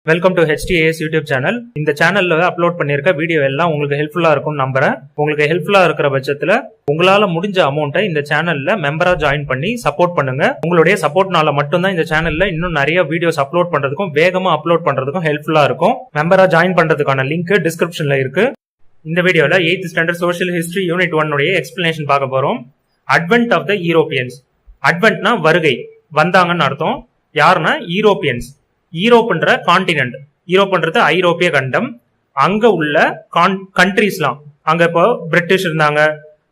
Welcome to HTAS YouTube channel. இந்த சேனல்ல upload பண்ணிருக்க வீடியோ எல்லாம் உங்களுக்கு ஹெல்ப்ஃபுல்லா இருக்கும்னு நம்புறேன். உங்களுக்கு ஹெல்ப்ஃபுல்லா இருக்கிற பட்சத்துல உங்களால முடிஞ்ச அமௌண்ட்டை இந்த சேனல்ல மெம்பரா ஜாயின் பண்ணி சப்போர்ட் பண்ணுங்க. உங்களுடைய சப்போர்ட்னால மட்டும்தான் இந்த சேனல்ல இன்னும் நிறைய வீடியோஸ் அப்லோட் பண்றதுக்கும் வேகமா அப்லோட் பண்றதுக்கும் ஹெல்ப்ஃபுல்லா இருக்கும். மெம்பரா ஜாயின் பண்றதுக்கான லிங்க் டிஸ்கிரிப்ஷன்ல இருக்கு. இந்த வீடியோல 8th standard social history unit 1 உடைய எக்ஸ்பிளனேஷன் பார்க்க போறோம். Advent of the Europeans. அட்வென்ட்னா வருகை, வந்தாங்கன்னு அர்த்தம். யாருன்னா யூரோப்பியன்ஸ். யூரோப்ன்ற கான்டினென்ட், யூரோப்ன்றது ஐரோப்பிய கண்டம். அங்க உள்ள கண்ட்ரீஸ்லாம், அங்க இப்போ பிரிட்டிஷ் இருந்தாங்க,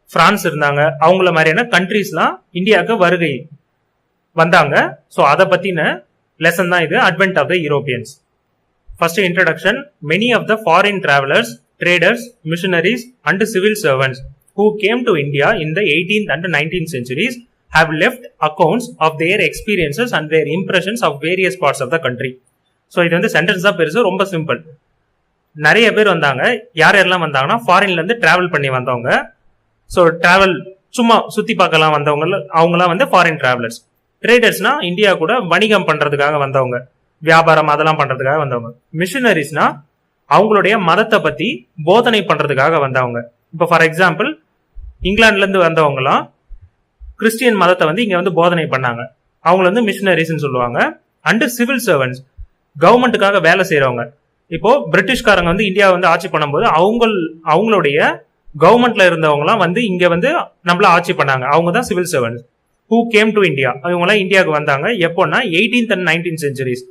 பிரான்ஸ் இருந்தாங்க, அவங்கள மாதிரியான கண்ட்ரீஸ்லாம் இந்தியாவுக்கு வருகை வந்தாங்க. ஸோ அதை பத்தின லெசன் தான் இது, advent of the Europeans. First introduction. Many of the foreign travellers, traders, missionaries and civil servants who came to India in the 18th and 19th centuries have left accounts of their experiences and their impressions of various parts of the country. So இது வந்து sentence தான் பெருசு, ரொம்ப simple. நிறைய பேர் வந்தாங்க. யார் யாரெல்லாம் வந்தாங்கன்னா ஃபாரின்ல இருந்து டிராவல் பண்ணி வந்தவங்க. ஸோ டிராவல் சும்மா சுத்தி பார்க்கலாம் வந்தவங்க, அவங்களாம் வந்து ஃபாரின் டிராவலர்ஸ். ட்ரேடர்ஸ்னா இந்தியா கூட வணிகம் பண்றதுக்காக வந்தவங்க, வியாபாரம் அதெல்லாம் பண்றதுக்காக வந்தவங்க. மிஷனரிஸ்னா அவங்களுடைய மதத்தை பத்தி போதனை பண்றதுக்காக வந்தவங்க. இப்போ ஃபார் எக்ஸாம்பிள் இங்கிலாந்துல இருந்து வந்தவங்கலாம் கிறிஸ்டியன் மதத்தை வந்து இங்க வந்து போதனை பண்ணாங்க, அவங்கள வந்து மிஷனரிஸ்ன்னு சொல்லுவாங்க. அண்ட் சிவில் சர்வன்ட்ஸ், கவர்மெண்ட்டுக்காக வேலை செய்யறவங்க. இப்போ பிரிட்டிஷ்காரங்க வந்து இந்தியா வந்து ஆட்சி பண்ணும்போது அவங்களுடைய கவர்மெண்ட்ல இருந்தவங்கலாம் வந்து இங்க வந்து நம்மள ஆட்சி பண்ணாங்க, அவங்க தான் civil servants. Who came to India, அவங்கலாம் இந்தியாவுக்கு வந்தாங்க. எப்போன்னா 18th and 19th centuries,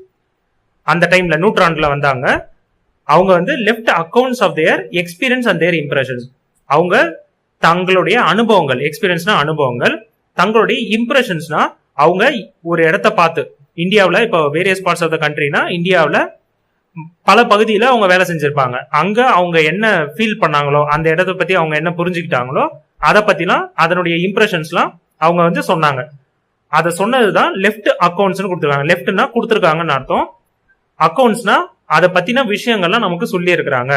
அந்த டைம்ல நூற்றாண்டுல வந்தாங்க. அவங்க வந்து left accounts of their experience and their impressions. அவங்க தங்களுடைய அனுபவங்கள், எக்ஸ்பீரியன்ஸ்னா அனுபவங்கள், தங்களுடைய இம்ப்ரெஷன்ஸ்னா அவங்க ஒரு இடத்த பார்த்து, இந்தியாவில் இப்போ வேரியஸ் பார்ட்ஸ் ஆஃப் த கண்ட்ரினா இந்தியாவில் பல பகுதியில் அவங்க வேலை செஞ்சிருப்பாங்க. அங்க அவங்க என்ன ஃபீல் பண்ணாங்களோ, அந்த இடத்த பத்தி அவங்க என்ன புரிஞ்சுக்கிட்டாங்களோ, அதை பத்திலாம் அதனுடைய இம்ப்ரெஷன்ஸ்லாம் அவங்க வந்து சொன்னாங்க. அதை சொன்னதுதான் லெஃப்ட் அக்கௌண்ட்ஸ்னு கொடுத்துருக்காங்க. லெஃப்ட்னா கொடுத்துருக்காங்கன்னு அர்த்தம். அக்கௌண்ட்ஸ்னா அதை பத்தின விஷயங்கள்லாம் நமக்கு சொல்லி இருக்கிறாங்க.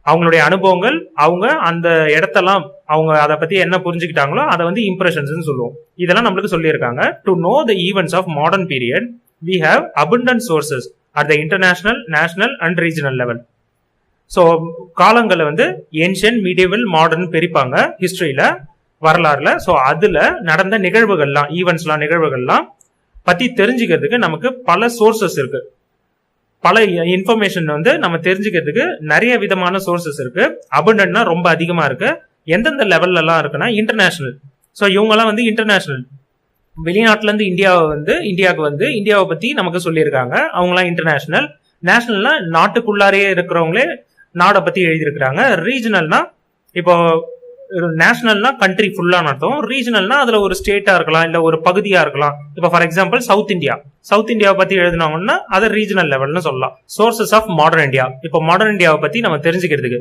அவங்களுடைய அனுபவங்கள், அவங்க அந்த இடத்தெல்லாம் அவங்க அதை பத்தி என்ன புரிஞ்சுக்கிட்டாங்களோ அதை வந்து இம்ப்ரெஷன்ஸ் சொல்லுவோம். இதெல்லாம் நம்மளுக்கு சொல்லி இருக்காங்க. To know the events of modern period we have abundant sources at the international, national and regional level. So காலங்களை வந்து ஏன்ஷியன்ட், மீடியவல், மாடர்ன் பிரிப்பாங்க ஹிஸ்டரியில, வரலாறுல. ஸோ அதுல நடந்த நிகழ்வுகள்லாம், ஈவெண்ட்ஸ்லாம், நிகழ்வுகள்லாம் பத்தி தெரிஞ்சுக்கிறதுக்கு நமக்கு பல சோர்சஸ் இருக்கு. பல இன்ஃபர்மேஷன் வந்து நம்ம தெரிஞ்சுக்கிறதுக்கு நிறைய விதமான சோர்சஸ் இருக்கு. அபண்டன்ட்னா ரொம்ப அதிகமா இருக்கு. எந்தெந்த லெவல்ல எல்லாம் இருக்குன்னா இன்டர்நேஷனல். ஸோ இவங்கெல்லாம் வந்து இன்டர்நேஷனல், வெளிநாட்டுல இருந்து இந்தியாவுக்கு வந்து இந்தியாவை பத்தி நமக்கு சொல்லியிருக்காங்க, அவங்களாம் இன்டர்நேஷனல். நேஷனல்னா நாட்டுக்குள்ளாரே இருக்கிறவங்களே நாடை பத்தி எழுதியிருக்கிறாங்க. ரீஜனல்னா இப்போ நேஷனல்னா கண்ட்ரி ஃபுல்லா அர்த்தம். ரீஜனல்னா அதுல ஒரு ஸ்டேட்டா இருக்கலாம், இல்ல ஒரு பகுதியா இருக்கலாம். இப்போ ஃபார் எக்ஸாம்பிள் சவுத் இந்தியாவை பத்தி எழுதினாங்கன்னா அதை ரீஜனல் லெவல்னு சொல்லலாம். Sources of modern India. இப்போ மாடர்ன் இந்தியாவை பத்தி நம்ம தெரிஞ்சுக்கிறதுக்கு,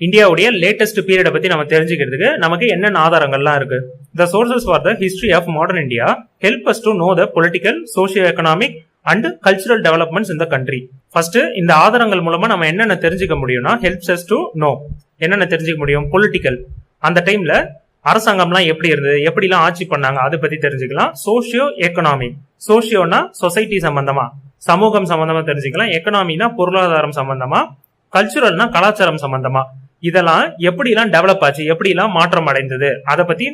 இந்தியாவுடைய லேட்டஸ்ட் பீரியடை பத்தி நம்ம தெரிஞ்சுக்கிறதுக்கு நமக்கு என்னென்ன ஆதாரங்கள்லாம் இருக்கு. The sources for the history of modern India help us to know the political, socio economic and cultural developments in the country. First இந்த ஆதாரங்கள் மூலமா நம்ம என்னென்ன தெரிஞ்சுக்க முடியும்னா, ஹெல்ப்ஸ் அஸ் டு நோ, என்னென்ன தெரிஞ்சுக்க முடியும். பொலிட்டிக்கல், அந்த டைம்ல அரசாங்கம்லாம் எப்படி இருந்தது, எப்படிலாம் ஆட்சி பண்ணாங்க, அதை பத்தி தெரிஞ்சுக்கலாம். சோசியோ எக்கனாமிக், சோசியோனா சொசைட்டி சம்பந்தமா, சமூகம் சம்பந்தமா தெரிஞ்சுக்கலாம். எக்கனாமினா பொருளாதாரம் சம்பந்தமா. கல்ச்சுரல்னா கலாச்சாரம் சம்பந்தமா. இதெல்லாம் எப்படிலாம் டெவலப் ஆச்சு, எப்படிலாம் மாற்றம் அடைந்தது, அதை பத்தி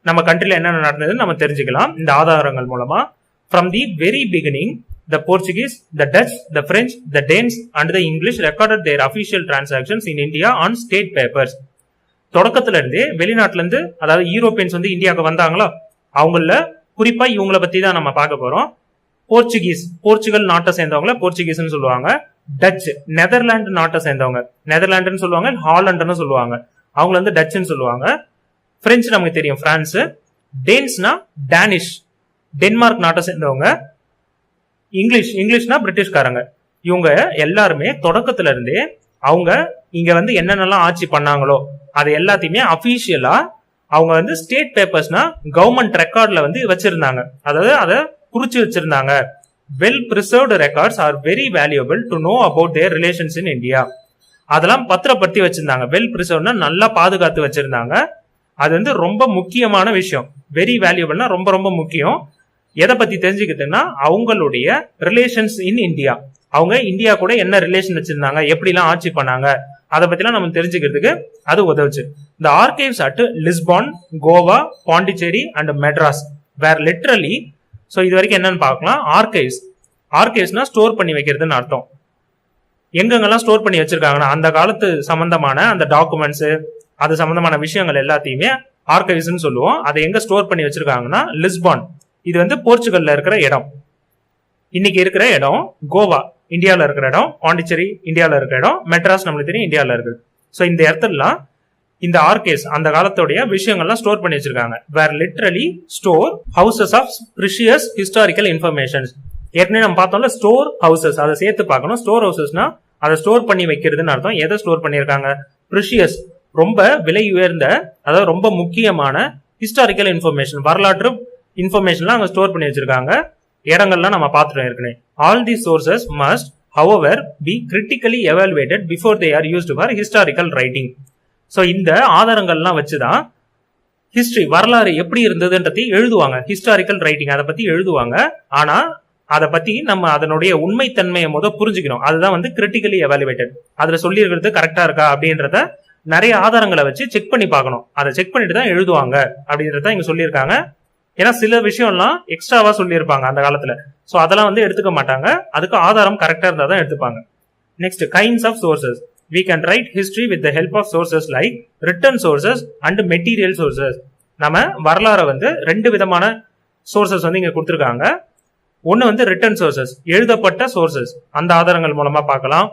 நம்ம கண்ட்ரில என்னென்ன நடந்ததுன்னு நம்ம தெரிஞ்சுக்கலாம் இந்த ஆதாரங்கள் மூலமா. From the very beginning the Portuguese, the Dutch, the French, the Danes and the English recorded their official transactions in India on state papers. தொடக்கத்துல இருந்தே வெளிநாட்டுல இருந்து, அதாவது யூரோப்பியன்ஸ் வந்து இந்தியாவுக்கு வந்தாங்களோ, அவங்கள குறிப்பா இவங்களை பத்தி தான் நம்ம பார்க்க போறோம். போர்ச்சுகல் நாட்டை சேர்ந்தவங்கள போர்ச்சுகீஸ்னு சொல்லுவாங்க. டச், நெதர்லாந்து நாட்டை சேர்ந்தவங்க நெதர்லாண்டுன்னு சொல்லுவாங்க, ஹாலண்டுன்னு சொல்லுவாங்க, அவங்கள வந்து டச்சுன்னு சொல்லுவாங்க. பிரெஞ்சு நமக்கு தெரியும், பிரான்ஸ். டேன்ஸ்னா டேனிஷ், டென்மார்க் நாட்டை சேர்ந்தவங்க. இங்கிலீஷ்னா பிரிட்டிஷ்காரங்க. இவங்க எல்லாருமே தொடக்கத்துல இருந்தே அவங்க இங்க வந்து என்னென்னலாம் ஆட்சி பண்ணாங்களோ அது எல்லாத்தையுமே அபிஷியலா அவங்க வந்து ஸ்டேட் பேப்பர்ஸ்னா கவர்மெண்ட் ரெக்கார்ட்ல வந்து வச்சிருந்தாங்க, அதாவது அதை குறிச்சு வச்சிருந்தாங்க. Well preserved records are very valuable to know about their relations in India. அதெல்லாம் பத்திரப்படுத்தி வச்சிருந்தாங்க. வெல் பிரிசர்வ்னா நல்லா பாதுகாத்து வச்சிருந்தாங்க. அது வந்து ரொம்ப முக்கியமான விஷயம். வெரி வேல்யூபிள்னா ரொம்ப ரொம்ப முக்கியம். எதை பத்தி தெரிஞ்சுக்கிட்டேன்னா அவங்களுடைய ரிலேஷன்ஸ் இன் இந்தியா, அவங்க இந்தியா கூட என்ன ரிலேஷன் வச்சிருந்தாங்க, எப்படிலாம் ஆட்சி பண்ணாங்க, அதை பத்திலாம் நம்ம தெரிஞ்சுக்கிறதுக்கு அது உதவுச்சு. The archives at Lisbon, Goa, Pondicherry and Madras were literally, so இது வரைக்கும் என்னன்னு பார்க்கலாம். ஆர்கைவ்ஸ்னா ஸ்டோர் பண்ணி வைக்கிறதுன்னு அர்த்தம். எங்கெங்கெல்லாம் ஸ்டோர் பண்ணி வச்சிருக்காங்கன்னா அந்த காலத்து சம்பந்தமான அந்த டாக்குமெண்ட்ஸ், அது சம்பந்தமான விஷயங்கள் எல்லாத்தையுமே ஆர்கைவ்ஸ்ன்னு சொல்லுவோம். அதை எங்க ஸ்டோர் பண்ணி வச்சிருக்காங்கன்னா லிஸ்பான், இது வந்து போர்ச்சுகல்ல இருக்கிற இடம், இன்னைக்கு இருக்கிற இடம். கோவா இந்தியாவில் இருக்கிற இடம், பாண்டிச்சேரி இந்தியாவில் இருக்கிற இடம், மெட்ராஸ் நம்மளுக்கு தெரியும் இந்தியாவில் இருக்குது. ஸோ இந்த இடத்துலலாம் இந்த ஆர்கைவ்ஸ் அந்த காலத்துடைய விஷயங்கள்லாம் ஸ்டோர் பண்ணி வச்சிருக்காங்க. Where literally store houses of precious historical informations. ஏற்கனவே நம்ம பார்த்தோம்ல ஸ்டோர் ஹவுசஸ், அதை சேர்த்து பார்க்கணும். ஸ்டோர் ஹவுசஸ்னா அதை ஸ்டோர் பண்ணி வைக்கிறதுன்னு அர்த்தம். எதை ஸ்டோர் பண்ணியிருக்காங்க? ப்ரிஷியஸ், ரொம்ப விலை உயர்ந்த, அதாவது ரொம்ப முக்கியமான ஹிஸ்டாரிக்கல் இன்ஃபர்மேஷன், வரலாற்று இன்ஃபர்மேஷன்லாம் அங்கே ஸ்டோர் பண்ணி வச்சிருக்காங்க. இடங்கள்லாம் நம்ம பார்த்துட்டோம் ஏற்கனவே. All the sources must however be critically evaluated before they are used for historical writing. So இந்த ஆதாரங்கள்லாம் வச்சுதான் ஹிஸ்டரி, வரலாறு எப்படி இருந்ததுன்றதை எழுதுவாங்க. ஹிஸ்டாரிக்கல் ரைட்டிங் அதை பத்தி எழுதுவாங்க. ஆனா அதை பத்தி நம்ம அதனுடைய உண்மைத்தன்மையை புரிஞ்சுக்கணும். அதுதான் வந்து கிரிட்டிக்கலி எவாலுவேட்டட். அதுல சொல்லி இருக்கிறது கரெக்டா இருக்கா அப்படின்றத நிறைய ஆதாரங்களை வச்சு செக் பண்ணி பார்க்கணும். அதை செக் பண்ணிட்டு தான் எழுதுவாங்க அப்படின்றத இங்க சொல்லியிருக்காங்க. ஏன்னா சில விஷயம்லாம் எக்ஸ்ட்ராவா சொல்லியிருப்பாங்க அந்த காலத்துல. ஸோ அதெல்லாம் வந்து எடுத்துக்க மாட்டாங்க. அதுக்கு ஆதாரம் கரெக்டா இருந்தா தான் எடுத்துப்பாங்க. Next, kinds of sources. We can write history with the help of sources like written sources and material sources. நம்ம வரலாறு வந்து ரெண்டு விதமான சோர்சஸ் வந்து இங்க கொடுத்துருக்காங்க. ஒன்னு வந்து ரிட்டன் சோர்சஸ், எழுதப்பட்ட சோர்சஸ், அந்த ஆதாரங்கள் மூலமா பார்க்கலாம்.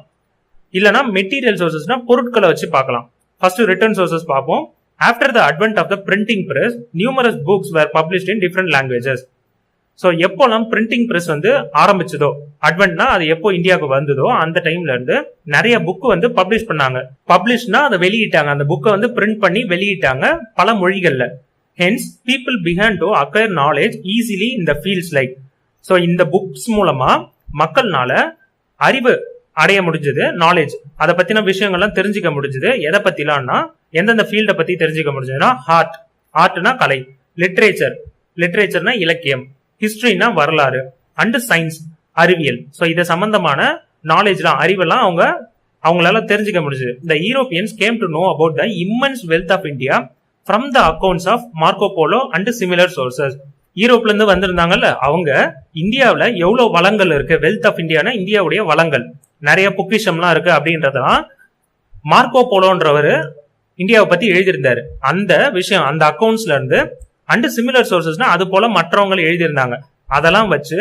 இல்லனா மெட்டீரியல் சோர்சஸ்னா பொருட்களை வச்சு பார்க்கலாம். ஃபர்ஸ்ட் ரிட்டன் சோர்சஸ் பார்ப்போம். After the advent of the printing press, numerous books were published in different languages. So எப்போலாம் பிரிண்டிங் பிரஸ் வந்து ஆரம்பிச்சதோ, அட்வென்ட்னா அது எப்போ இந்தியாவுக்கு வந்ததோ அந்த டைம்ல இருந்து நிறைய புக் வந்து பப்ளிஷ் பண்ணாங்க. பப்ளிஷ்னா அதை வெளியிட்டாங்க, அந்த புக்கை வந்து பிரிண்ட் பண்ணி வெளியிட்டாங்க பல மொழிகள்ல. Hence people began to acquire knowledge easily in the fields like. So இந்த புக்ஸ் மூலமா மக்கள்னால அறிவு அடைய முடிஞ்சது, நாலேஜ், அதை பத்தின விஷயங்கள்லாம் தெரிஞ்சுக்க முடிஞ்சது. எதை பத்திலாம்னா எந்தெந்த ஃபீல்டை பத்தி தெரிஞ்சுக்க முடிஞ்சதுன்னா ஆர்ட்னா கலை, லிட்ரேச்சர்னா இலக்கியம், ஹிஸ்டரினா வரலாறு, அண்ட் சயின்ஸ் அறிவியல். ஸோ இதை சம்பந்தமான நாலேஜ்லாம், அறிவெல்லாம் அவங்களால தெரிஞ்சுக்க முடிஞ்சது. The Europeans came to know about the immense wealth of India from the accounts of Marco Polo and similar sources. யூரோப்ல இருந்து வந்திருந்தாங்கல்ல, அவங்க இந்தியாவில் எவ்வளவு வளங்கள் இருக்கு, வெல்த் ஆஃப் இந்தியானா இந்தியாவுடைய வளங்கள், நிறைய பொக்கிஷம்லாம் இருக்கு அப்படின்றதெல்லாம் மார்க்கோ போலோன்றவர் இந்தியாவை பத்தி எழுதியிருந்தாரு. அந்த விஷயம் அந்த அக்கௌண்ட்ஸ்ல இருந்து அண்ட் சிமிலர் சோர்சஸ்னா அது போல மற்றவங்க எழுதியிருந்தாங்க. அதெல்லாம் வச்சு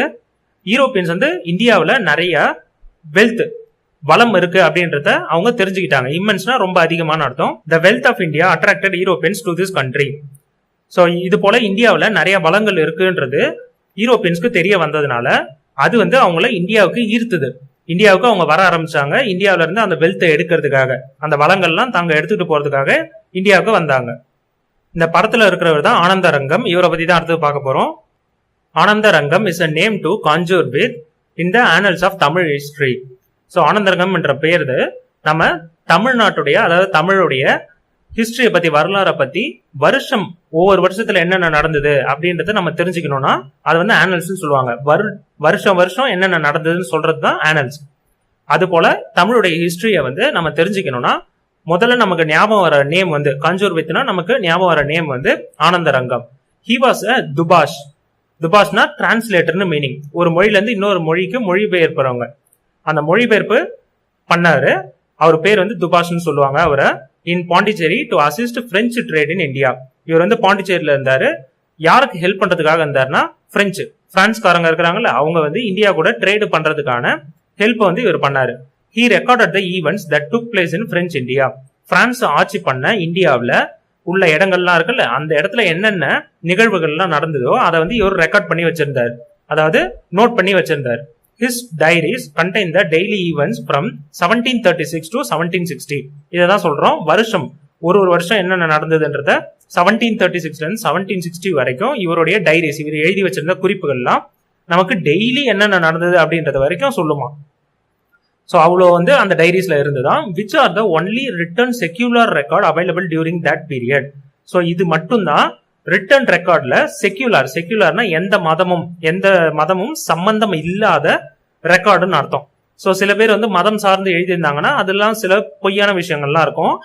யூரோப்பியன்ஸ் வந்து இந்தியாவில் நிறைய வெல்த், வளம் இருக்கு அப்படின்றத அவங்க தெரிஞ்சுக்கிட்டாங்க. இம்மன்ஸ்னா ரொம்ப அதிகமான அர்த்தம். The wealth of India attracted Europeans to this country. So இது போல இந்தியாவில் நிறைய வளங்கள் இருக்குன்றது யூரோப்பியன்ஸ்க்கு தெரிய வந்ததுனால அது வந்து அவங்கள இந்தியாவுக்கு ஈர்த்துது. இந்தியாவுக்கு அவங்க வர ஆரம்பிச்சாங்க. இந்தியாவில இருந்து அந்த வெல்த்தை எடுக்கிறதுக்காக, அந்த வளங்கள்லாம் தாங்க எடுத்துட்டு போறதுக்காக இந்தியாவுக்கு வந்தாங்க. இந்த படத்துல இருக்கிறவர் தான் ஆனந்தரங்கம். இவரை பத்தி தான் அடுத்து பார்க்க போறோம். Anandarangam is a name to conjure with in the annals of Tamil history. So Anandarangam என்ற பெயர் நம்ம தமிழ்நாட்டுடைய, அதாவது தமிழுடைய ஹிஸ்டரியை பத்தி, வரலாறை பத்தி வருஷம், ஒவ்வொரு வருஷத்துல என்னென்ன நடந்தது அப்படின்றத நம்ம தெரிஞ்சுக்கணும்னா அது வந்து ஆனல்ஸ் சொல்லுவாங்க. வருஷம் என்னென்ன நடந்ததுன்னு சொல்றது தான் ஆனல்ஸ். அது போல தமிழுடைய ஹிஸ்டரியை வந்து நம்ம தெரிஞ்சுக்கணும்னா முதல்ல நமக்கு ஞாபகம் வர நேம் வந்து கஞ்சூர் வித்னா நமக்கு ஞாபகம் வர நேம் வந்து Anandarangam. He was a dubash. துபாஷ்னா டிரான்ஸ்லேட்டர்னு மீனிங். ஒரு மொழியில இருந்து இன்னொரு மொழிக்கு மொழிபெயர்ப்பறவங்க. அந்த மொழிபெயர்ப்பு பண்ணாரு. அவர் பேர் வந்து துபாஷ்னு சொல்லுவாங்க. அவரை in Pondicherry to assist French trade in India. இவர் வந்து பாண்டிச்சேரியில இருந்தாரு. யாருக்கு ஹெல்ப் பண்றதுக்காக இருந்தாருன்னா பிரான்ஸ்காரங்க இருக்கிறாங்கல்ல, அவங்க வந்து இந்தியா கூட ட்ரேடு பண்றதுக்கான ஹெல்ப் வந்து இவர் பண்ணாரு. He recorded the events that took place in French India. France ஆட்சி பண்ண இந்தியாவில் உள்ள இடங்கள்லாம் இருக்குல்ல, அந்த இடத்துல என்னென்ன நிகழ்வுகள்லாம் நடந்ததோ அதை வந்து இவர் ரெக்கார்ட் பண்ணி வச்சிருந்தார், அதாவது நோட் பண்ணி வச்சிருந்தார். His diaries contain the daily events from 1736 to 1760. இதான் சொல்றோம், வருஷம் ஒரு வருஷம் என்னென்ன நடந்ததுன்றத 1736 இருந்து 1760 வரைக்கும் இவருடைய டைரிஸ், இவர் எழுதி வச்சிருந்த குறிப்புகள்லாம் நமக்கு டெய்லி என்னென்ன நடந்தது அப்படின்றது வரைக்கும் சொல்லுமா. ஸோ அவ்வளோ வந்து அந்த டைரிஸ்ல இருந்துதான். Which are the only written secular record available during that period. So இது மட்டும்தான் ரிட்டன் ரெக்கார்ட்ல செக்யூலர்னா எந்த மதமும் சம்பந்தம் இல்லாத ரெக்கார்டுன்னு அர்த்தம். சோ சில பேர் வந்து மதம் சார்ந்து எழுதியிருந்தாங்கன்னா அதெல்லாம் சில பொய்யான விஷயங்கள்லாம் இருக்கும்.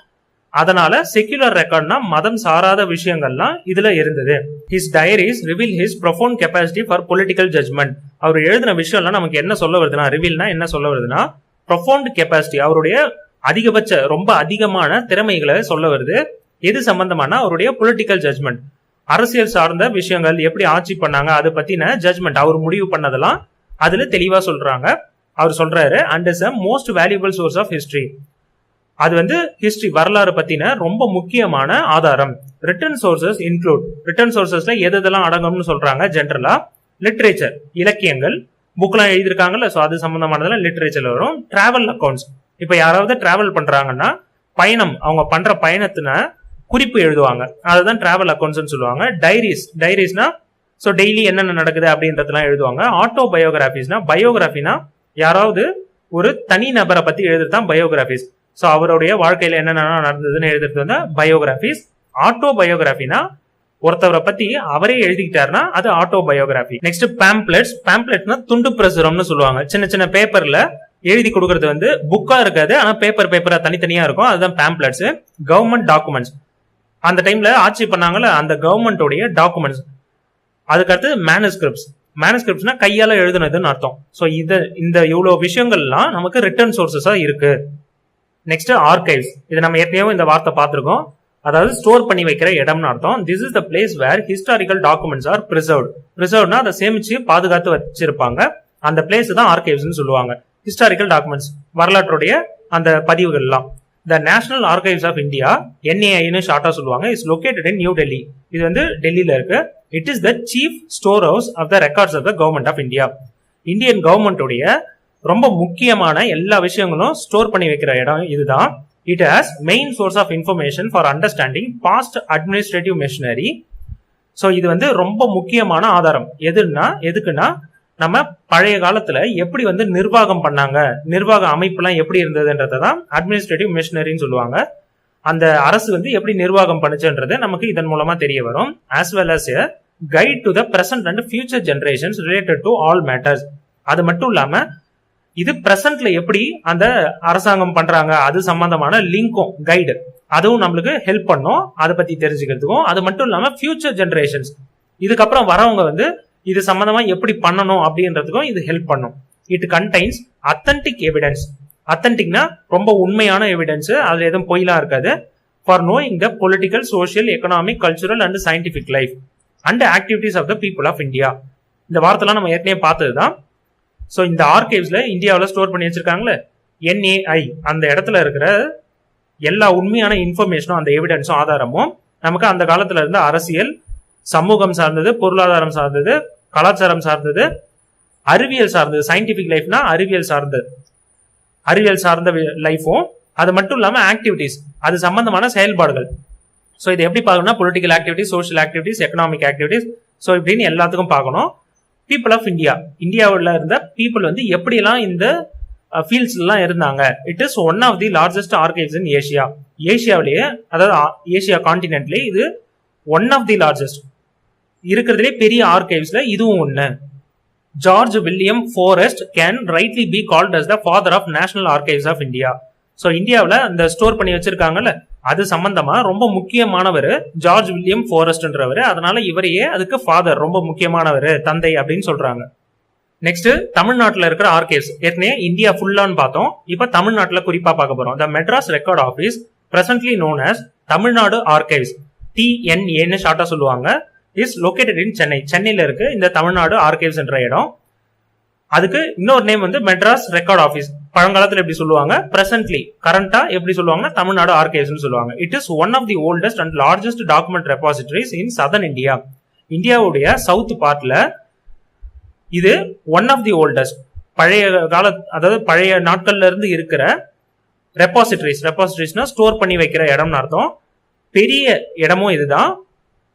அதனால செக்யுலர் ரெக்கார்ட்னா மதம் சாராத விஷயங்கள்லாம் இதுல இருந்தது. His diaries reveal his profound capacity for political judgement. அவர் எழுதின விஷயம்லாம் நமக்கு என்ன சொல்ல வருதுன்னா, ரிவீல்னா என்ன சொல்ல வருதுன்னா ப்ரொஃபவுண்ட் கெப்பாசிட்டி, அவருடைய அதிகபட்ச ரொம்ப அதிகமான திறமைகளை சொல்ல வருது. எது சம்பந்தமான அவருடைய பொலிட்டிக்கல் ஜட்ஜ்மெண்ட், அரசியல் சார்ந்த விஷயங்கள், எப்படி ஆட்சி பண்ணாங்க அதை பத்தின ஜட்ஜ்மெண்ட், அவர் முடிவு பண்ணதெல்லாம் அதுல தெளிவா சொல்றாங்க. அவர் சொல்றாரு and is a most valuable source of history. அது வந்து ஹிஸ்டரி வரலாறு பத்தின ரொம்ப முக்கியமான ஆதாரம். ரிட்டன் சோர்சஸ் இன்க்ளூட், ரிட்டன் சோர்சஸ்ல எதெல்லாம் அடங்கும்னு சொல்றாங்க. ஜென்ரலா லிட்ரேச்சர், இலக்கியங்கள், புக்லாம் எழுதியிருக்காங்கல்ல, சோ அது சம்பந்தமானதெல்லாம் லிட்ரேச்சர்ல வரும். டிராவல் அக்கௌண்ட்ஸ், இப்ப யாராவது டிராவல் பண்றாங்கன்னா பயணம், அவங்க பண்ற பயணத்தின குறிப்பு எழுதுவாங்க, அதுதான் டிராவல் அக்கௌண்ட்ஸ் சொல்லுவாங்க. டைரிஸ், டைரிஸ்னா சோ டெய்லி என்னென்ன நடக்குது அப்படின்றதெல்லாம் எழுதுவாங்க. ஆட்டோ பயோகிராபிஸ்னா, பயோகிராபினா யாராவது ஒரு தனி நபரை பத்தி எழுதுறதுதான் பயோகிராபிஸ். சோ அவருடைய வாழ்க்கையில என்னென்ன நடந்ததுன்னு எழுதுறது வந்து பயோகிராபிஸ். ஆட்டோ பயோகிராபினா ஒருத்தவரை பத்தி அவரே எழுதிக்கிட்டாருன்னா அது ஆட்டோ பயோகிராபி. நெக்ஸ்ட் பேம்ப்ளெட்ஸ், பேம்ப்ளெட்னா துண்டு பிரசுரம்னு சொல்லுவாங்க. சின்ன சின்ன பேப்பர்ல எழுதி கொடுக்கறது வந்து புக்கா இருக்காது, ஆனா பேப்பரா தனித்தனியா இருக்கும், அதுதான் பேம்ப்ளெட்ஸ். கவர்மெண்ட் டாக்குமெண்ட்ஸ், அந்த டைம்ல ஆட்சி பண்ணாங்கல்ல அந்த கவர்மெண்டோடைய டாக்குமெண்ட்ஸ். அதுக்கடுத்து மேனுஸ்கிரிப்ட்ஸ், மேனுஸ்கிரிப்ட்ஸ்னா கையால எழுதுனதுன்னு அர்த்தம். சோ இந்த இவ்வளவு விஷயங்கள்லாம் நமக்கு ரிட்டர்ன் சோர்சஸா இருக்கு. நெக்ஸ்ட் ஆர்கைவ்ஸ், இது நம்ம ஏற்கனவே இந்த வார்த்தை பார்த்திருக்கோம், அதாவது ஸ்டோர் பண்ணி வைக்கிற இடம்னு அர்த்தம். This is the place where historical documents are preserved. பிரிசர்வ்ட்னா அதை சேமிச்சு பாதுகாத்து வச்சிருப்பாங்க, அந்த பிளேஸ் தான் ஆர்கைவ்ஸ் சொல்லுவாங்க. ஹிஸ்டாரிக்கல் டாக்குமெண்ட்ஸ், வரலாற்றுடைய அந்த பதிவுகள் எல்லாம். The National archives of India, NAI ஷார்ட்டா சொல்லுவாங்க, is located in New Delhi. இது வந்து டெல்லியில இருக்கு. It is the chief store house of the records of the Government of India. Indian கவர்மெண்டோடைய ரொம்ப முக்கியமான எல்லா விஷயங்களும் ஸ்டோர் பண்ணி வைக்கிற இடம் இதுதான். It has main source of information for understanding past administrative machinery. So இது வந்து ரொம்ப முக்கியமான ஆதாரம். எதுக்குன்னா நம்ம பழைய காலத்துல எப்படி வந்து நிர்வாகம் பண்ணாங்க, நிர்வாக அமைப்புலாம் எப்படி இருந்ததுன்றதான் அட்மினிஸ்ட்ரேட்டிவ் மெஷினரின்னு சொல்லுவாங்க. அந்த அரசு வந்து எப்படி நிர்வாகம் பண்ணுச்சுன்றது நமக்கு இதன் மூலமா தெரிய வரும். as well as a guide to the present and future generations related to all matters. அது மட்டும் இல்லாம இது பிரசன்ட்ல எப்படி அந்த அரசாங்கம் பண்றாங்க அது சம்பந்தமான லிங்கும் கைடு, அதுவும் நம்மளுக்கு ஹெல்ப் பண்ணும் அதை பத்தி தெரிஞ்சுக்கிறதுக்கும். அது மட்டும் இல்லாம ஃபியூச்சர் ஜெனரேஷன்ஸ், இதுக்கப்புறம் வரவங்க வந்து இது சம்பந்தமா எப்படி பண்ணணும் அப்படின்றதுக்கும் இது ஹெல்ப் பண்ணும். இட் கண்டைன்ஸ் அத்தன்டிக் எவிடன்ஸ், அத்தன்டிக்னா ரொம்ப உண்மையான எவிடன்ஸ், அது எதுவும் பொய்லாம் இருக்காது. For knowing the political, social, economic, cultural and scientific life and activities of the people of India. இந்த வார்த்தைலாம் நம்ம ஏற்கனவே பார்த்ததுதான். ஸோ இந்த ஆர்கைவ்ஸ்ல இந்தியாவில் ஸ்டோர் பண்ணி வச்சிருக்காங்களே NAI, அந்த இடத்துல இருக்கிற எல்லா உண்மையான இன்ஃபர்மேஷனும் அந்த எவிடன்ஸும் ஆதாரமும் நமக்கு அந்த காலத்துல இருந்த அரசியல், சமூகம் சார்ந்தது, பொருளாதாரம் சார்ந்தது, கலாச்சாரம் சார்ந்தது, அறிவியல் சார்ந்தது, சயின்டிபிக் லைஃப்னா அறிவியல் சார்ந்த லைஃபும், அது மட்டும் இல்லாம ஆக்டிவிட்டிஸ், அது சம்பந்தமான செயல்பாடுகள். ஸோ இது எப்படி பார்க்கணும்னா political activities, social activities, economic activities, so இப்படின்னு எல்லாத்துக்கும் பார்க்கணும். பீப்புள் ஆஃப் இந்தியா, இந்தியாவில் இருந்த பீப்புள் வந்து எப்படிலாம் இந்த ஃபீல்ட்ஸ் எல்லாம் இருந்தாங்க. It is one of the largest archives in Asia. ஏஷியாவிலேயே, அதாவது ஏஷியா கான்டினென்ட்லேயே இது ஒன் ஆஃப் தி லார்ஜஸ்ட், இருக்கிறதுலே பெரிய ஆர்கைவ்ஸ்ல இதுவும் ஒண்ணு. George William Forrest can rightly be called as the father of national archives of India. So இந்தியாவில் அந்த ஸ்டோர் பண்ணி வச்சிருக்காங்கல்ல அது சம்பந்தமா ரொம்ப முக்கியமானவர் ஜார்ஜ் வில்லியம் ஃபாரஸ்ட்ன்றவர். அதனால இவரையே அதுக்கு ஃபாதர், ரொம்ப முக்கியமானவர், தந்தை அப்படின்னு சொல்றாங்க. நெக்ஸ்ட் தமிழ்நாட்டில் இருக்கிற ஆர்கைவ்ஸ், ஏற்கனவே இந்தியா ஃபுல்லான்னு பார்த்தோம், இப்ப தமிழ்நாட்டில் குறிப்பா பார்க்க போறோம். The Madras Record Office, presently known as Tamil Nadu Archives, TNA ஷார்ட்டா சொல்லுவாங்க, இஸ் லொகேட்டட் இன் சென்னை. சென்னையில இருக்கு இந்த தமிழ்நாடு ஆர்கைவ்ஸ் என்ற இடம். அதுக்கு இன்னொரு நேம் வந்து மெட்ராஸ் ரெக்கார்ட் ஆஃபீஸ். பழங்காலத்துல எப்படி சொல்லுவாங்க, பிரசன்ட்லி கரண்டா எப்படி சொல்லுவாங்க, தமிழ்நாடு ஆர்கைவ்ஸ் சொல்லுவாங்க. It is one of the oldest and largest document repositories in southern India. இந்தியாவுடைய சவுத் பார்ட்ல இது ஒன் ஆஃப் தி ஓல்டஸ்ட், பழைய கால, அதாவது பழைய நாட்கள்ல இருந்து இருக்கிற ரெபாசிட்டரிஸ்னா ஸ்டோர் பண்ணி வைக்கிற இடம்னு அர்த்தம். பெரிய இடமும் இதுதான்,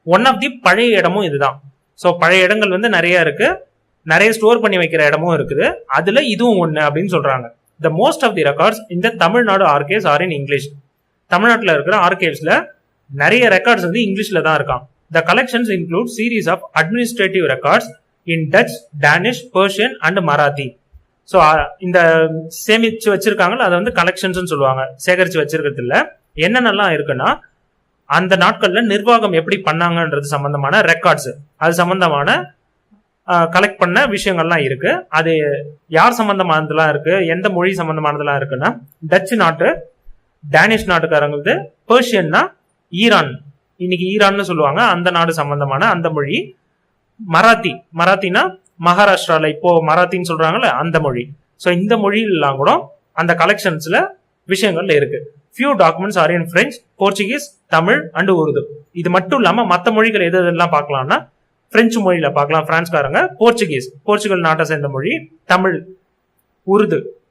ஒன் ஆஃப் தி பழைய இடமும் இதுதான். ஸோ பழைய இடங்கள் வந்து நிறைய இருக்கு, நிறைய ஸ்டோர் பண்ணி வைக்கிற இடமும் இருக்குது, அதுல இதுவும் ஒண்ணு அப்படின்னு சொல்றாங்க. The most of the records இந்த Tamil Nadu Archives are in English. தமிழ்நாட்டில் இருக்கிற ஆர்கைவ்ஸ்ல நிறைய ரெக்கார்ட்ஸ் வந்து இங்கிலீஷ்ல தான் இருக்கான். The collections include series of administrative records in Dutch, Danish, Persian and Marathi. So இந்த சேமிச்சு வச்சிருக்காங்கல்ல அதை வந்து கலெக்ஷன்ஸ் சொல்லுவாங்க. சேகரிச்சு வச்சிருக்கிறது இல்ல. என்னென்னலாம் இருக்குன்னா அந்த நாட்கள்ல நிர்வாகம் எப்படி பண்ணாங்கன்றது சம்பந்தமான ரெக்கார்ட்ஸ், அது சம்பந்தமான கலெக்ட் பண்ண விஷயங்கள்லாம் இருக்கு. அது யார் சம்பந்தமானதெல்லாம் இருக்கு, எந்த மொழி சம்பந்தமானதெல்லாம் இருக்குன்னா டச்சு நாட்டு, டேனிஷ் நாட்டுக்காரங்களுக்கு, பெர்ஷியன்னா ஈரான், இன்னைக்கு ஈரான்னு சொல்லுவாங்க, அந்த நாடு சம்பந்தமான அந்த மொழி, மராத்தினா மகாராஷ்டிரால இப்போ மராத்தின்னு சொல்றாங்கல்ல அந்த மொழி. ஸோ இந்த மொழியெல்லாம் கூட அந்த கலெக்ஷன்ஸ்ல விஷயங்கள்ல இருக்கு. Few documents are in French, Portuguese, Tamil and Urdu. இது மட்டும் இல்லாம மற்ற மொழிகள் எது எதெல்லாம் பார்க்கலாம்னா பிரெஞ்சு மொழியில பார்க்கலாம் பிரான்ஸ்காரங்க, போர்ச்சுகல் நாட்டை சேர்ந்த மொழி, தமிழ்,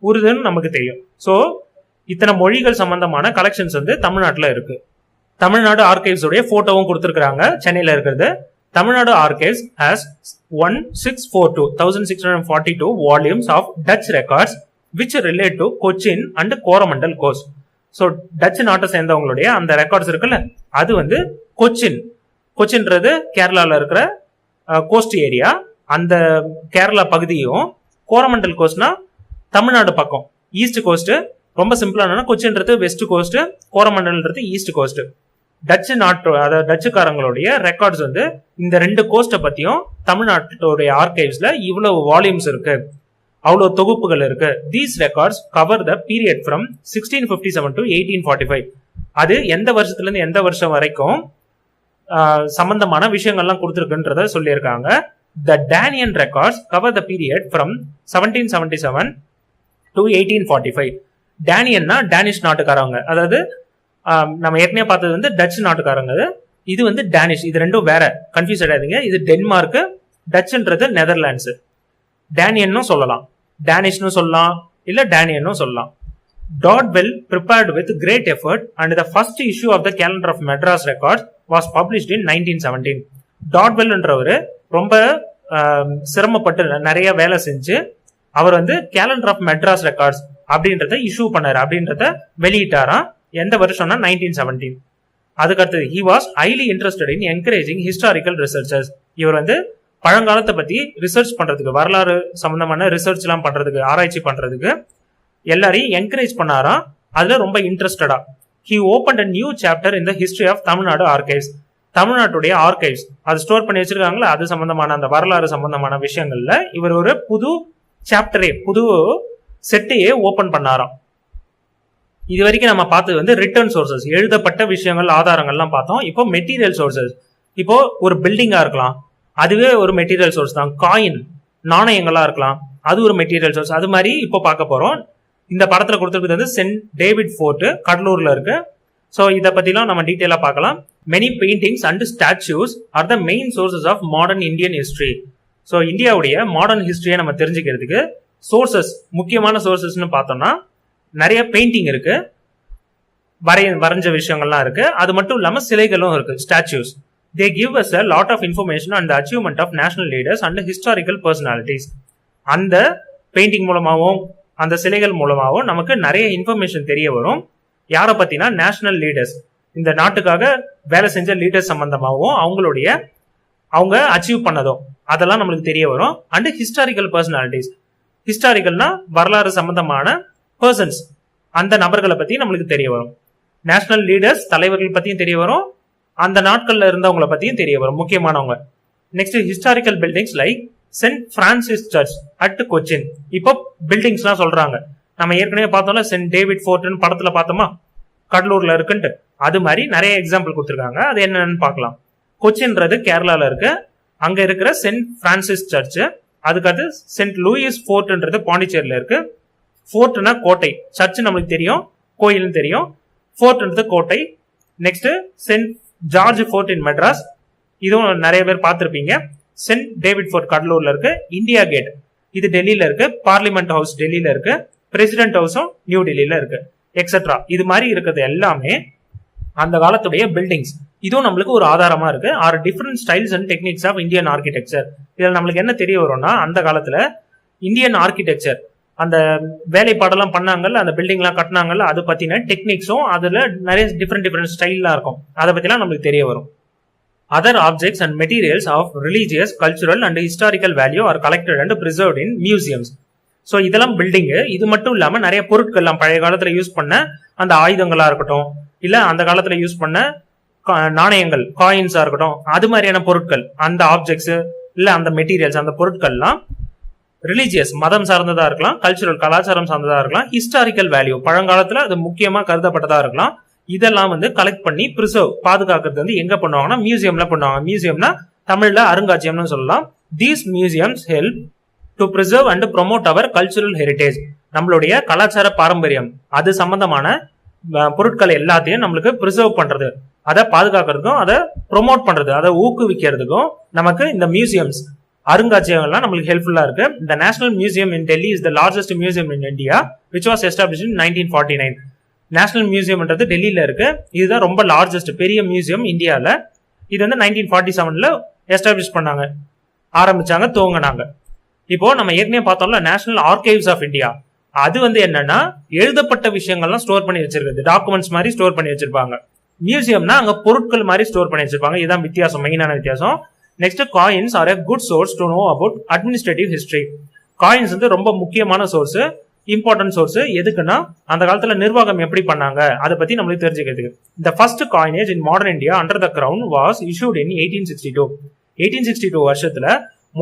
உருதுன்னு நமக்கு தெரியும். ஸோ இத்தனை மொழிகள் சம்பந்தமான கலெக்ஷன்ஸ் வந்து தமிழ்நாட்டில் இருக்கு. தமிழ்நாடு ஆர்கைவ்ஸ் உடைய போட்டோவும் கொடுத்துருக்காங்க சென்னையில இருக்கிறது. Tamil Nadu archives has 1642 volumes of Dutch records which relate to Cochin and Coromandel coast. So touch நாட்டை சேர்ந்தவங்களுடைய அந்த ரெக்கார்ட்ஸ் இருக்குல்ல, அது வந்து கொச்சின்றது கேரளால இருக்கிற கோஸ்ட் ஏரியா, அந்த கேரளா பகுதியும், கோரமண்டல் கோஸ்ட்னா தமிழ்நாடு பக்கம் ஈஸ்ட் கோஸ்ட். ரொம்ப சிம்பிளா கொச்சின்றது வெஸ்ட் கோஸ்ட், கோரமண்டல்ன்றது ஈஸ்ட் கோஸ்ட். டச்சு நாட்டு, அதாவது டச்சுக்காரங்களுடைய ரெக்கார்ட்ஸ் வந்து இந்த ரெண்டு கோஸ்ட்டை பத்தியும் தமிழ்நாட்டுடைய ஆர்கைவ்ஸ்ல இவ்வளவு வால்யூம்ஸ் இருக்கு, அவ்வளவு தொகுப்புகள் இருக்கு. These records cover the period from 1657 to 1845. அது எந்த வருஷத்துல இருந்து எந்த வருஷம் வரைக்கும் சம்பந்தமான விஷயங்கள்லாம் கொடுத்துருக்குன்றத சொல்லியிருக்காங்க. The Danian records cover the period from 1777 to 1845. டேனியன்னா டேனிஷ் நாட்டுக்காரங்க, அதாவது நம்ம ஏற்கனவே பார்த்தது வந்து டச் நாட்டுக்காரங்க, இது வந்து டேனிஷ். இது ரெண்டும் வேற, கன்ஃபியூஸ் ஆயிடாதீங்க. இது டென்மார்க், டச்சுன்றது நெதர்லாண்ட்ஸ். டேனியன்னு சொல்லலாம், டேனிஷ்னு சொல்லலாம், இல்ல டேனியன்னு சொல்லலாம். Dodwell prepared with great effort and the first issue of the Calendar of Madras Records was published in 1917. டாட்வெல்ன்றவர் ரொம்ப சிரமப்பட்டு நிறைய வேலை செஞ்சு அவர் வந்து கேலண்டர் ஆஃப் மெட்ராஸ் ரெக்கார்ட்ஸ் அப்படின்றத இஷ்யூ பண்ணாரு, அப்படின்றத வெளியிட்டாராம். எந்த வருஷம்னா 1917. அதுக்கடுத்தது he was highly interested in encouraging historical researchers. இவர் வந்து பழங்காலத்தை பத்தி ரிசர்ச் பண்றதுக்கு, வரலாறு சம்பந்தமான ரிசர்ச் எல்லாம் பண்றதுக்கு, ஆராய்ச்சி பண்றதுக்கு எல்லாரையும் என்கரேஜ் பண்ணாராம். அதுல ரொம்ப இன்ட்ரெஸ்டடா he opened a new chapter in the history of Tamil Nadu archives. தமிழ்நாட்டுடைய ஆர்கைவ்ஸ் அது ஸ்டோர் பண்ணி வச்சிருக்காங்களா, அது சம்பந்தமான அந்த வரலாறு சம்பந்தமான விஷயங்கள்ல இவர் ஒரு புது சாப்டரே, புது செட்டையே ஓபன் பண்ணாராம். இது வரைக்கும் நம்ம பார்த்தது வந்து ரிட்டர்ன் சோர்சஸ், எழுதப்பட்ட விஷயங்கள், ஆதாரங்கள்லாம் பார்த்தோம். இப்போ மெட்டீரியல் சோர்சஸ். இப்போ ஒரு பில்டிங்கா இருக்கலாம், அதுவே ஒரு மெட்டீரியல் சோர்ஸ் தான். காயின், நாணயங்களா இருக்கலாம், அது ஒரு மெட்டீரியல் சோர்ஸ். அது மாதிரி இப்போ பார்க்க போறோம். இந்த படத்துல கொடுத்துருக்கிறது வந்து சென்ட் டேவிட் ஃபோர்ட், கடலூர்ல இருக்கு. ஸோ இதை பத்திலாம் நம்ம டீட்டெயிலா பார்க்கலாம். Many paintings and statues are the main sources of modern Indian history. So இந்தியாவுடைய மாடர்ன் ஹிஸ்டரியை நம்ம தெரிஞ்சுக்கிறதுக்கு சோர்சஸ், முக்கியமான சோர்சஸ்ன்னு பார்த்தோம்னா நிறைய பெயிண்டிங் இருக்கு, வரைஞ்ச விஷயங்கள்லாம் இருக்கு. அது மட்டும் இல்லாம சிலைகளும் இருக்கு, statues. They give us a lot of information on the achievement of national leaders and historical personalities. அந்த பெயிண்டிங் மூலமாகவும் அந்த சிலைகள் மூலமாகவும் நமக்கு நிறைய இன்ஃபர்மேஷன் தெரிய வரும். யாரை பத்தினா நேஷனல் லீடர்ஸ், இந்த நாட்டுக்காக வேலை செஞ்ச லீடர்ஸ் சம்பந்தமாகவும் அவங்க அச்சீவ் பண்ணதும் அதெல்லாம் நம்மளுக்கு தெரிய வரும். அண்ட் ஹிஸ்டாரிக்கல் பர்சனாலிட்டிஸ், ஹிஸ்டாரிக்கல்னா வரலாறு சம்பந்தமான பர்சன்ஸ், அந்த நபர்களை பத்தி நம்மளுக்கு தெரிய வரும். நேஷனல் லீடர்ஸ், தலைவர்கள் பத்தியும் தெரிய வரும், அந்த நாட்கள்ல இருந்தவங்களை பத்தியும் தெரிய வரும், முக்கியமானவங்க. Next historical buildings like Saint Francis church at Cochin. இப்போ பில்டிங்ஸ் எல்லாம் சொல்றாங்க, நம்ம ஏற்கனவே பார்த்தோம்ல சென்ட் டேவிட் ஃபோர்ட்னு படத்துல பார்த்தோமா, கடலூர்ல இருக்குன்ட்டு. அது மாதிரி நிறைய எக்ஸாம்பிள் கொடுத்துருக்காங்க. அது என்னன்னு பார்க்கலாம். கொச்சின்றது கேரளால இருக்கு, அங்க இருக்கிற சென்ட் பிரான்சிஸ் சர்ச். அதுக்கடுத்து சென்ட் லூயிஸ் ஃபோர்ட்ன்றது பாண்டிச்சேரியில இருக்கு. ஃபோர்ட்னா கோட்டை, சர்ச் நம்மளுக்கு தெரியும், கோயில்னு தெரியும், ஃபோர்ட்ன்றது கோட்டை. நெக்ஸ்ட் சென்ட் ஜார்ஜ் ஃபோர்ட் இன் மெட்ராஸ், இதுவும் நிறைய பேர் பார்த்திருப்பீங்க. சென்ட் டேவிட் ஃபோர்ட் கடலூர்ல இருக்கு. இந்தியா கேட் இது டெல்லியில இருக்கு. பார்லிமெண்ட் ஹவுஸ் டெல்லியில இருக்கு. பிரசிடென்ட் ஹவுஸும் நியூ டெல்லியில இருக்கு, எக்ஸெட்ரா. இது மாதிரி இருக்கிறது எல்லாமே அந்த காலத்துடைய பில்டிங்ஸ். இதுவும் நம்மளுக்கு ஒரு ஆதாரமா இருக்கு. Are different styles and techniques of Indian architecture. இதுல நம்மளுக்கு என்ன தெரிய வரும்னா, அந்த காலத்துல இந்தியன் ஆர்கிடெக்சர், அந்த வேலைப்பாடெல்லாம் பண்ணாங்கல்ல, அந்த பில்டிங் எல்லாம் கட்டினாங்கல்ல, அது பத்தின டெக்னிக்ஸும் அதுல நிறைய டிஃபரெண்ட் ஸ்டைல்லாம் இருக்கும். அதை பத்திலாம் நம்மளுக்கு தெரிய வரும். Other objects and materials of religious, cultural and historical value are collected and preserved in museums. So இதெல்லாம் பில்டிங். இது மட்டும் இல்லாம நிறைய பொருட்கள் எல்லாம் பழைய காலத்துல யூஸ் பண்ண அந்த ஆயுதங்களா இருக்கட்டும், இல்ல அந்த காலத்துல யூஸ் பண்ண நாணயங்கள் காயின்ஸா இருக்கட்டும், அது மாதிரியான பொருட்கள், அந்த ஆப்ஜெக்ட்ஸ் இல்ல அந்த மெட்டீரியல்ஸ், அந்த பொருட்கள்லாம் ரிலீஜியஸ் மதம் சார்ந்ததா இருக்கலாம், கல்ச்சுரல் கலாச்சாரம் சார்ந்ததா இருக்கலாம், ஹிஸ்டாரிக்கல் வேல்யூ பழங்காலத்துல அது முக்கியமா கருதப்பட்டதா இருக்கலாம். இதெல்லாம் வந்து கலெக்ட் பண்ணி பிரிசர்வ் பாதுகாக்கிறது வந்து எங்க பண்ணுவாங்கன்னா மியூசியம்ல பண்ணுவாங்க. மியூசியம்னா தமிழ்ல அருங்காட்சியம்னு சொல்லலாம். These museums help to preserve and promote our cultural heritage. நம்மளுடைய கலாச்சார பாரம்பரியம் அது சம்பந்தமான பொருட்கள் எல்லாத்தையும் நம்மளுக்கு பிரிசர்வ் பண்றது, அதை பாதுகாக்கிறதுக்கும் அதை ப்ரொமோட் பண்றது, அதை ஊக்குவிக்கிறதுக்கும் நமக்கு இந்த மியூசியம்ஸ் அருங்காட்சியகங்கள்லாம் நம்மளுக்கு ஹெல்ப்ஃபுல்லா இருக்கு. The National Museum in Delhi is the largest museum in India, which was established in 1949. National மியூசியம்ன்றது டெல்லியில இருக்கு. இதுதான் ரொம்ப லார்ஜஸ்ட் பெரிய மியூசியம் இந்தியால. இது வந்து 1947ல எஸ்டாப்ளிஷ் பண்ணாங்க, ஆரம்பிச்சாங்க, துவங்கினாங்க. இப்போ நம்ம ஏற்கனவே பார்த்தோம்ல நேஷனல் ஆர்கைவ்ஸ் ஆஃப் இந்தியா, அது வந்து என்னன்னா எழுதப்பட்ட விஷயங்கள்லாம் ஸ்டோர் பண்ணி வச்சிருக்கிறது, டாக்குமெண்ட்ஸ் மாதிரி ஸ்டோர் பண்ணி வச்சிருப்பாங்க. மியூசியம்னா அங்க பொருட்கள் மாதிரி ஸ்டோர் பண்ணி வச்சிருப்பாங்க. இதுதான் வித்தியாசம், மெயினான வித்தியாசம். Next, coins are a good source to know about administrative history. Coins வந்து ரொம்ப முக்கியமான சோர்ஸ், இம்பார்ட்டன்ட் சோர்ஸ். எதுக்குன்னா அந்த காலத்துல நிர்வாகம் எப்படி பண்ணாங்க அதை பத்தி நம்மளுக்கு தெரிஞ்சுக்கிறதுக்கு. The first coinage in modern India under the crown was issued in 1862. 1862 வருஷத்துல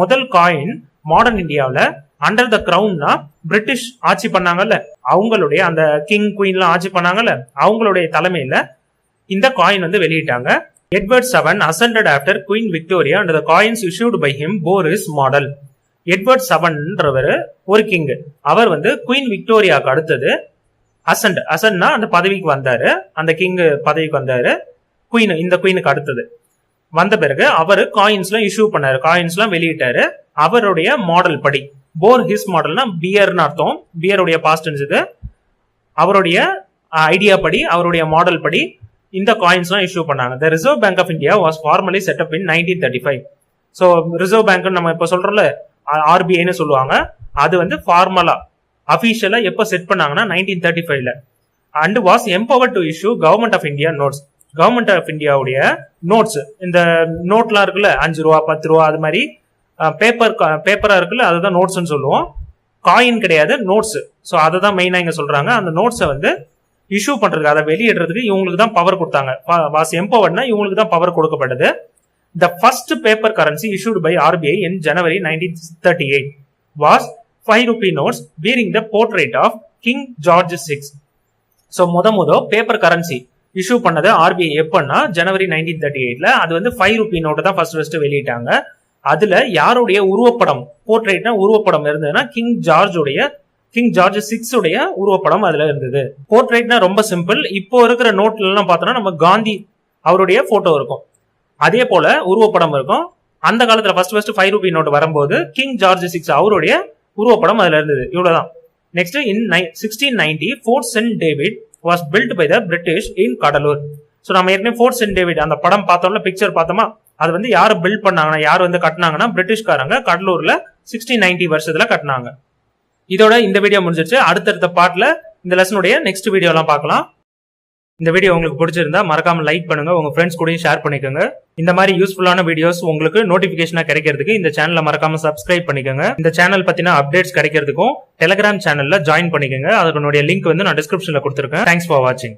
முதல் காயின் மாடர்ன் இந்தியாவில அண்டர் த கிரவுன்னா பிரிட்டிஷ் ஆட்சி பண்ணாங்கல்ல, அவங்களுடைய அந்த கிங் குயின்லாம் ஆட்சி பண்ணாங்கல்ல, அவங்களுடைய தலைமையில இந்த காயின் வந்து வெளியிட்டாங்க. Edward VII ascended after Queen Victoria and the coins issued by him bore his model. Edward செவன்ன்றவர் ஒரு கிங், அவர் வந்து குயின் விக்டோரியாவுக்கு அடுத்தது அசன்னா அந்த பதவிக்கு வந்தாரு, அந்த கிங் பதவிக்கு வந்தாரு. குயின், இந்த குயினுக்கு அடுத்தது வந்த பிறகு அவரு காயின்ஸ்லாம் இஷ்யூ பண்ணாரு, காயின்ஸ்லாம் வெளியிட்டாரு. அவருடைய மாடல் படி, போர் ஹிஸ் மாடல்னா பியர்னு அர்த்தம், பியருடைய பாஸ்ட் இது. அவருடைய ஐடியா படி, அவருடைய மாடல் படி இந்த காயின்ஸ்லாம் இஷ்யூ பண்ணாங்க. The Reserve Bank of India was formally set up in 1935. So reserve bank நம்ம இப்ப சொல்றோம்ல ஆர்பிஐன்னு சொல்லுவாங்க, அது வந்து ஃபார்மலா அபிஷியலா எப்ப செட் பண்ணாங்கன்னா 1935ல. And was empowered to issue Government of India notes. Government of இந்தியாவுடைய நோட்ஸ், இந்த நோட்லாம் இருக்குல்ல 5 ரூபா 10 ரூபா அது மாதிரி பேப்பரா இருக்குல்ல, அதுதான் நோட்ஸ்ன்னு சொல்லுவோம். காயின் கிடையாது, நோட்ஸ். ஸோ அதை தான் மெயினா இங்க சொல்றாங்க. அந்த நோட்ஸை வந்து இஷ்யூ பண்றதுக்கு, அதை வெளியிடுறதுக்கு இவங்களுக்கு தான் பவர் கொடுத்தாங்க. வாஸ் எம்பவர்ட்னா இவங்களுக்கு தான் பவர் கொடுக்கப்பட்டது. The first paper currency issued by RBI in January 1938 was 5 rupee notes bearing the portrait of King George VI. So முத பேப்பர் கரன்சி இஷ்யூ பண்ணது RBI எப்பன்னா ஜனவரி 1938ல. அது வந்து 5 ரூபி நோட்டு தான் ஃபர்ஸ்ட் வெளியிட்டாங்க. அதுல யாருடைய உருவப்படம், போர்ட்ரேட்னா உருவப்படம் இருந்ததுன்னா கிங் ஜார்ஜ் 6 உடைய உருவப்படம் அதுல இருந்தது. போர்ட்ரேட்னா ரொம்ப சிம்பிள். இப்போ இருக்கிற நோட்ல எல்லாம் பார்த்தோம்னா நம்ம காந்தி அவருடைய போட்டோ இருக்கும், அதே போல உருவப்படம் இருக்கும். அந்த காலத்துல ஃபர்ஸ்ட் 5 ரூபி நோட் வரும்போது கிங் ஜார்ஜ் 6 அவருடைய உருவப்படம் அதுல இருந்தது. இவ்வளவுதான். Next, in 1690 Fort St. David was built by the British in Cuddalore. So நம்ம ஏற்கனவே Fort St. David அந்த படம் பார்த்தோம்ல, பிக்சர் பார்த்தோமா, அது வந்து யாரு பில்ட் பண்ணாங்கன்னா, யார் வந்து கட்டினாங்கன்னா பிரிட்டிஷ்காரங்க கடலூர்ல 1690 வருஷத்துல கட்டினாங்க. இதோட இந்த வீடியோ முடிஞ்சிருச்சு. அடுத்தடுத்த பார்ட்ல இந்த லெசனுடைய நெக்ஸ்ட் வீடியோ எல்லாம் பார்க்கலாம். இந்த வீடியோ உங்களுக்கு பிடிச்சிருந்தா மறக்காம லைக் பண்ணுங்க, உங்க ஃப்ரெண்ட்ஸ் கூடயும் ஷேர் பண்ணிக்கோங்க. இந்த மாதிரி யூஸ்ஃபுல்லான வீடியோஸ் உங்களுக்கு நோட்டிபிகேஷனா கிடைக்கிறதுக்கு இந்த சேனலை மறக்காம சப்ஸ்கிரைப் பண்ணிக்கோங்க. இந்த சேனல் பத்தின அப்டேட்ஸ் கிடைக்கிறதுக்கும் டெலிகிராம் சேனல்ல ஜாயின் பண்ணிக்கோங்க. அதனுடைய லிங்க் வந்து நான் டிஸ்கிரிப்ஷன்ல கொடுத்துருக்கேன். தேங்க்ஸ் ஃபார் வாட்சிங்.